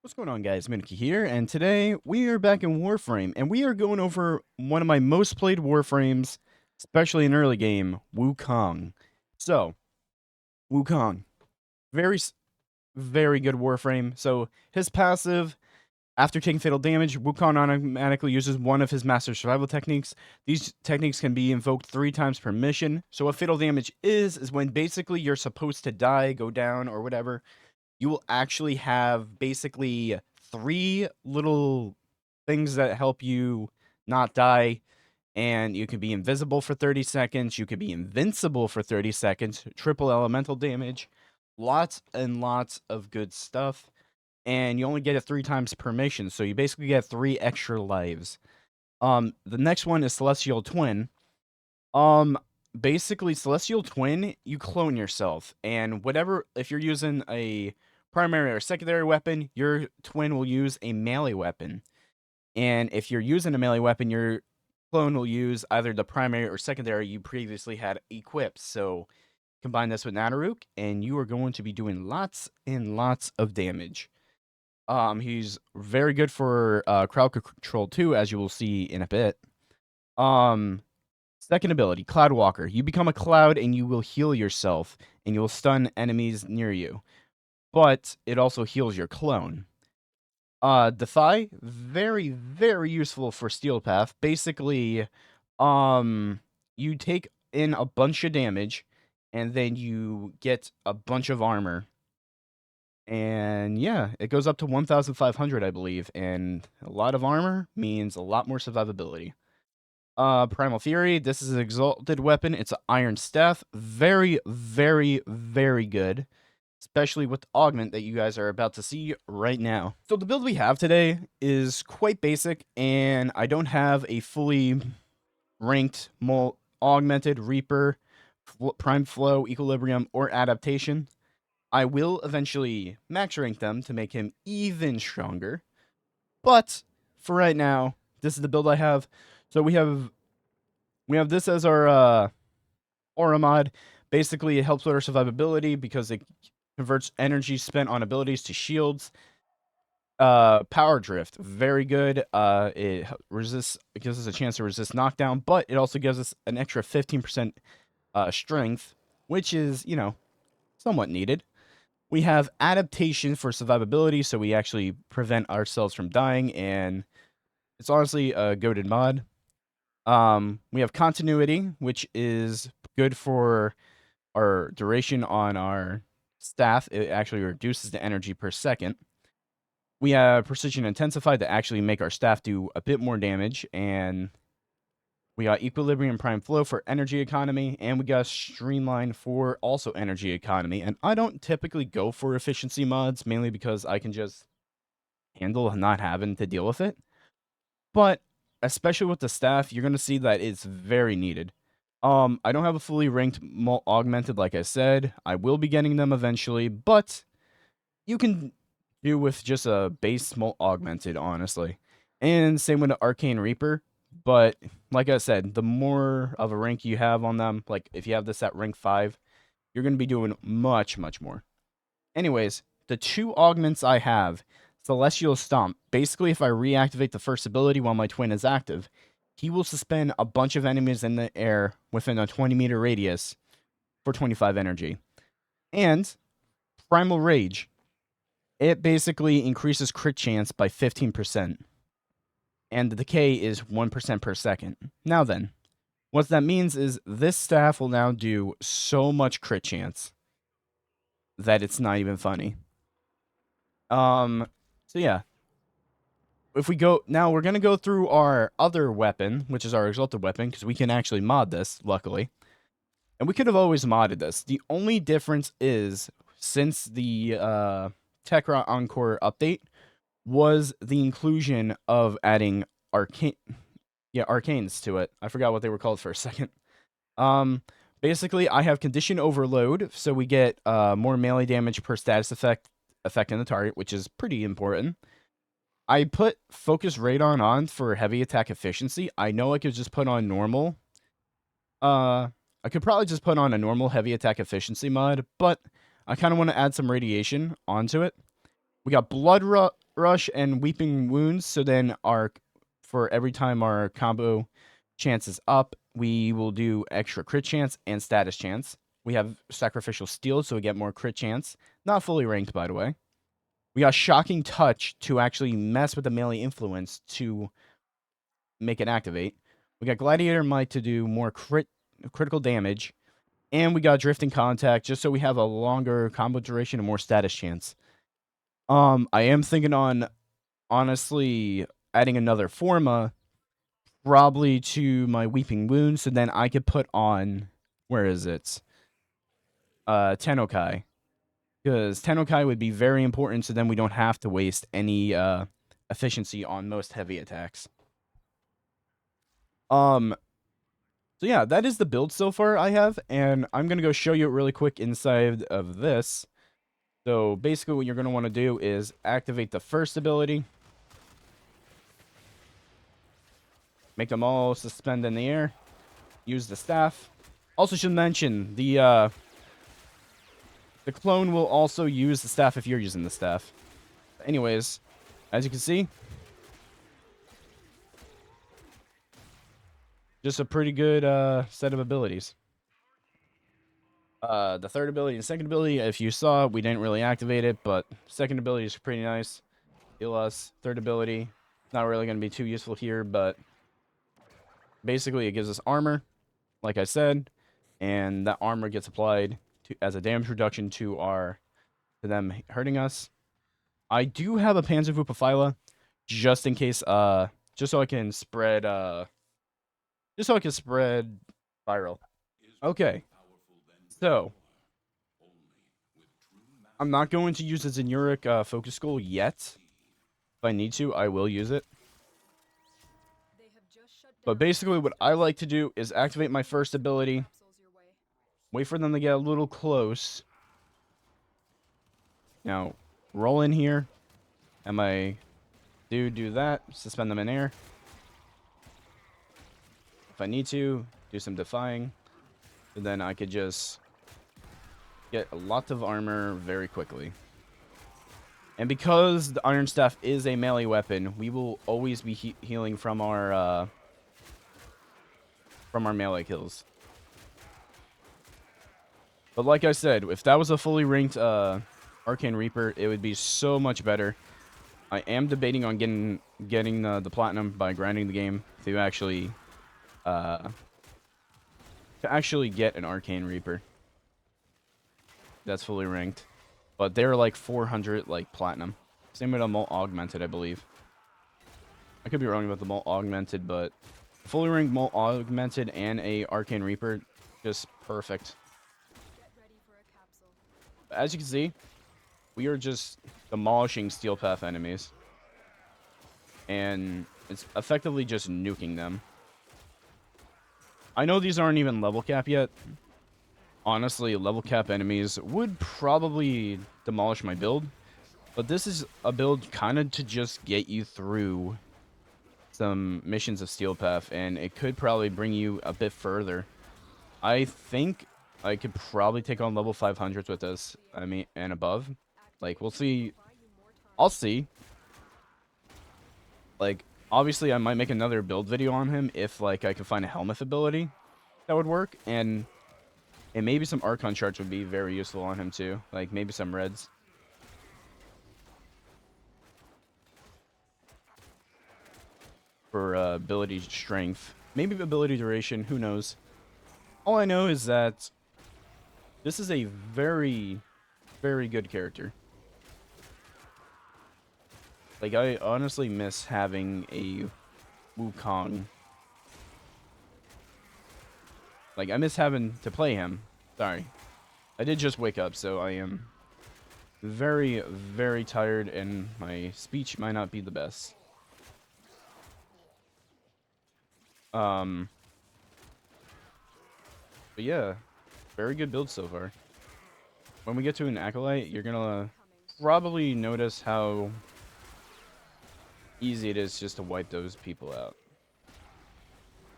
What's going on, guys? MuneyKei here, and today we are back in Warframe, and we are going over one of my most played Warframes, especially in early game, Wukong. So, Wukong, very, very good Warframe. So, his passive, after taking fatal damage, Wukong automatically uses one of his master survival techniques. These techniques can be invoked 3 times per mission. So, what fatal damage is when basically you're supposed to die, go down, or whatever. You will actually have basically 3 little things that help you not die, and you can be invisible for 30 seconds, you could be invincible for 30 seconds, triple elemental damage, lots and lots of good stuff, and you only get it 3 times per mission, so you basically get 3 extra lives. The next one is Celestial Twin. Um, Basically, Celestial Twin, you clone yourself, and whatever, if you're using a primary or secondary weapon, your twin will use a melee weapon. And if you're using a melee weapon, your clone will use either the primary or secondary you previously had equipped. So combine this with Nadaruk, and you are going to be doing lots and lots of damage. He's very good for crowd control too, as you will see in a bit. Second ability, Cloud Walker. You become a cloud and you will heal yourself, and you will stun enemies near you. But it also heals your clone. Defy, very, very useful for Steel Path. Basically, you take in a bunch of damage, and then you get a bunch of armor. And yeah, it goes up to 1,500, I believe, and a lot of armor means a lot more survivability. Primal Fury, this is an exalted weapon. It's an iron staff. Very, very, very good. Especially with the augment that you guys are about to see right now. So the build we have today is quite basic, and I don't have a fully ranked augmented Reaper, Prime Flow, Equilibrium, or Adaptation. I will eventually max rank them to make him even stronger. But for right now, this is the build I have. So we have this as our aura mod. Basically, it helps with our survivability because it converts energy spent on abilities to shields. Power drift, very good. It gives us a chance to resist knockdown, but it also gives us an extra 15% strength, which is, somewhat needed. We have adaptation for survivability, so we actually prevent ourselves from dying, and it's honestly a goated mod. We have continuity, which is good for our duration on our staff. It actually reduces the energy per second. We have precision intensified to actually make our staff do a bit more damage, and we got equilibrium prime flow for energy economy, and we got streamline for also energy economy. And I don't typically go for efficiency mods, mainly because I can just handle not having to deal with it. But especially with the staff, you're going to see that it's very needed. I don't have a fully ranked augmented, like I said. I will be getting them eventually, but you can do with just a base augmented, honestly. And same with the Arcane Reaper. But like I said, the more of a rank you have on them, like if you have this at rank 5, you're going to be doing much, much more. Anyways, the 2 augments I have, Celestial Stomp. Basically, if I reactivate the first ability while my twin is active, he will suspend a bunch of enemies in the air within a 20-meter radius for 25 energy. And Primal Rage. It basically increases crit chance by 15%. And the decay is 1% per second. Now then, what that means is this staff will now do so much crit chance that it's not even funny. So yeah. If we go now, we're gonna go through our other weapon, which is our exalted weapon, because we can actually mod this, luckily. And we could have always modded this. The only difference is since the Tekra Encore update was the inclusion of adding arcanes to it. I forgot what they were called for a second. Basically, I have condition overload, so we get more melee damage per status effect affecting the target, which is pretty important. I put focus radon on for heavy attack efficiency. I know I could just put on normal. I could probably just put on a normal heavy attack efficiency mod, but I kind of want to add some radiation onto it. We got Rush and Weeping Wounds. So then for every time our combo chance is up, we will do extra crit chance and status chance. We have Sacrificial Steel, so we get more crit chance. Not fully ranked, by the way. We got Shocking Touch to actually mess with the melee influence to make it activate. We got Gladiator Might to do more critical damage. And we got Drifting Contact just so we have a longer combo duration and more status chance. I am thinking on, honestly, adding another Forma probably to my Weeping Wound, so then I could put on, where is it? Tennokai. Because Tennokai would be very important, so then we don't have to waste any efficiency on most heavy attacks. So yeah, that is the build so far I have, and I'm gonna go show you it really quick inside of this. So basically what you're gonna want to do is activate the first ability. Make them all suspend in the air. Use the staff. Also should mention, the clone will also use the staff if you're using the staff. Anyways, as you can see, just a pretty good set of abilities. The third ability and second ability, if you saw, we didn't really activate it, but second ability is pretty nice. Heal us. Third ability, not really going to be too useful here, but basically it gives us armor, like I said, and that armor gets applied as a damage reduction to them hurting us. I do have a Panzerwuppefeile, just in case, just so I can spread viral. Okay, so I'm not going to use a Zenuric focus skull yet. If I need to, I will use it. But basically what I like to do is activate my first ability, wait for them to get a little close. Now, roll in here, and my dude do that, suspend them in air. If I need to, do some defying, and then I could just get a lot of armor very quickly. And because the Iron Staff is a melee weapon, we will always be healing from our melee kills. But like I said, if that was a fully ranked Arcane Reaper, it would be so much better. I am debating on getting the platinum by grinding the game to actually get an Arcane Reaper that's fully ranked. But they're like 400 like platinum. Same with a Molt Augmented, I believe. I could be wrong about the Molt Augmented, but fully ranked Molt Augmented and a Arcane Reaper, just perfect. As you can see, we are just demolishing Steel Path enemies. And it's effectively just nuking them. I know these aren't even level cap yet. Honestly, level cap enemies would probably demolish my build. But this is a build kind of to just get you through some missions of Steel Path, and it could probably bring you a bit further. I think I could probably take on level 500s with this, I mean, and above. Like, we'll see. I'll see. Like, obviously, I might make another build video on him if, like, I can find a Helmuth ability that would work, and maybe some Archon charts would be very useful on him, too. Like, maybe some reds. For ability strength. Maybe ability duration, who knows. All I know is that this is a very, very good character. Like, I honestly miss having a Wukong. Like, I miss having to play him. Sorry. I did just wake up, so I am very, very tired, and my speech might not be the best. But yeah, very good build so far. When we get to an Acolyte, you're gonna probably notice how easy it is just to wipe those people out.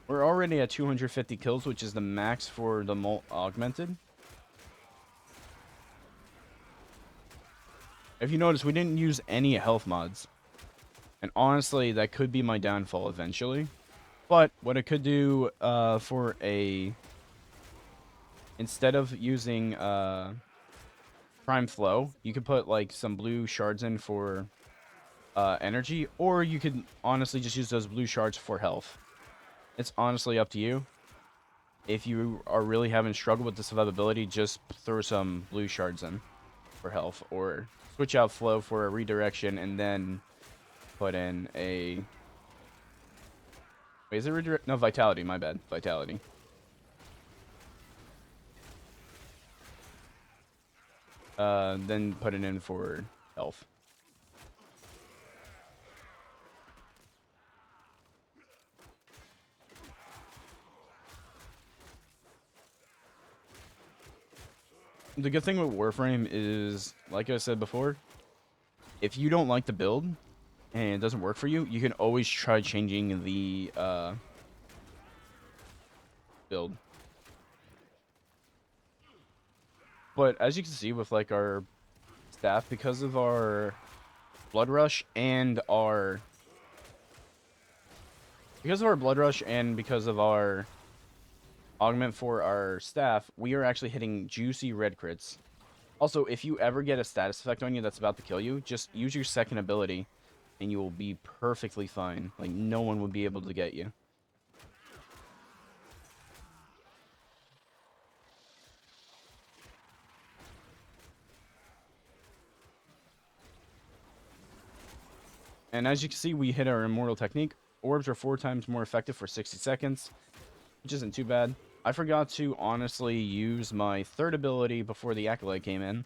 We're already at 250 kills, which is the max for the Molt Augmented. If you notice, we didn't use any health mods. And honestly, that could be my downfall eventually. But what I could do for a... Instead of using Prime Flow, you could put like some blue shards in for energy. Or you could honestly just use those blue shards for health. It's honestly up to you. If you are really having struggle with the survivability, just throw some blue shards in for health. Or switch out Flow for a redirection and then put in a... Wait, is it redirect? No, Vitality, my bad. Vitality. Then put it in for health. The good thing with Warframe is, like I said before, if you don't like the build and it doesn't work for you, you can always try changing the build. But as you can see with like our staff, because of our blood rush and our because of our augment for our staff, we are actually hitting juicy red crits. Also, if you ever get a status effect on you that's about to kill you, just use your second ability and you will be perfectly fine. Like, no one would be able to get you. And as you can see, we hit our immortal technique. Orbs are 4 times more effective for 60 seconds, which isn't too bad. I forgot to honestly use my third ability before the Acolyte came in,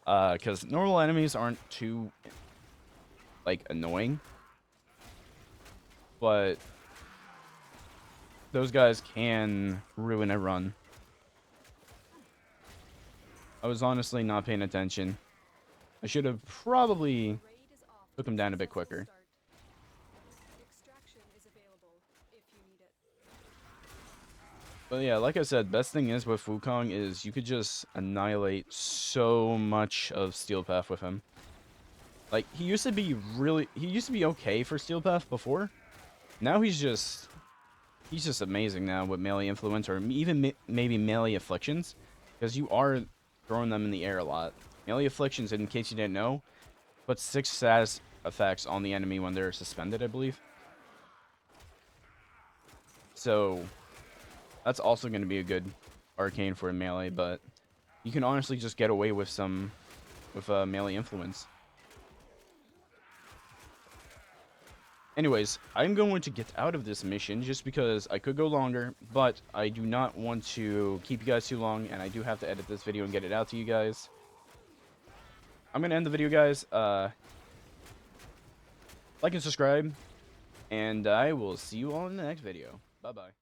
because normal enemies aren't too, like, annoying. But those guys can ruin a run. I was honestly not paying attention. I should have probably took him down a bit quicker. But yeah, like I said, best thing is with Wukong is you could just annihilate so much of Steel Path with him. Like, he used to be okay for Steel Path before. Now he's just amazing now with melee influence, or even maybe melee afflictions, because you are throwing them in the air a lot. Melee afflictions, in case you didn't know, put 6 status effects on the enemy when they're suspended, I believe. So that's also going to be a good arcane for a melee, but you can honestly just get away with some melee influence. Anyways, I'm going to get out of this mission just because I could go longer, but I do not want to keep you guys too long, and I do have to edit this video and get it out to you guys. I'm going to end the video, guys. Like and subscribe, and I will see you all in the next video. Bye-bye.